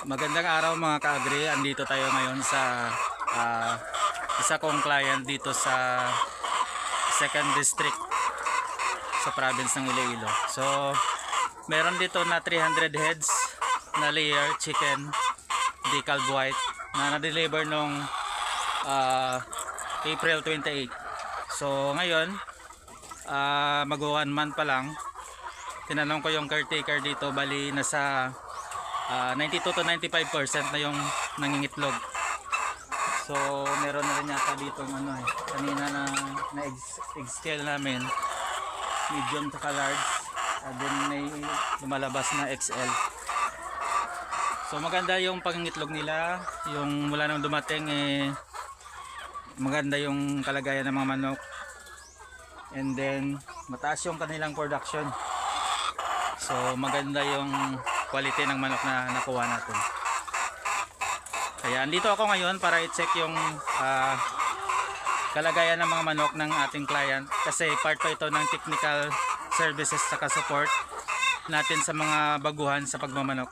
Magandang araw mga ka-agri. Andito tayo ngayon sa isa kong client dito sa 2nd District sa province ng Iloilo. So, meron dito na 300 heads na layer chicken decal white na na-deliver nung April 28. So, ngayon, mag 1 month pa lang. Tinanong ko yung caretaker dito, bali nasa 92 to 95% na yung nangingitlog. So meron na rin yata dito kanina na egg scale namin, medium to large, and then may lumalabas na XL. So maganda yung pangingitlog nila, yung mula nang dumating maganda yung kalagayan ng mga manok, and then mataas yung kanilang production. So maganda yung quality ng manok na nakuha natin. Kaya andito ako ngayon para i-check yung kalagayan ng mga manok ng ating client, kasi part pa ito ng technical services saka support natin sa mga baguhan sa pagmamanok.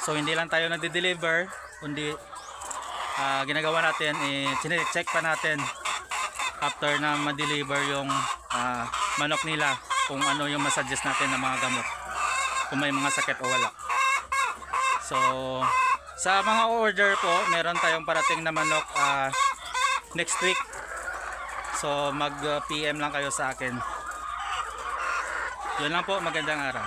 So hindi lang tayo nagde-deliver, kundi ginagawa natin, check pa natin after na ma-deliver yung manok nila kung ano yung masuggest natin ng mga gamot, kung may mga sakit o wala. So sa mga order po, meron tayong parating na manok next week. So mag PM lang kayo sa akin. Yun lang po, magandang araw.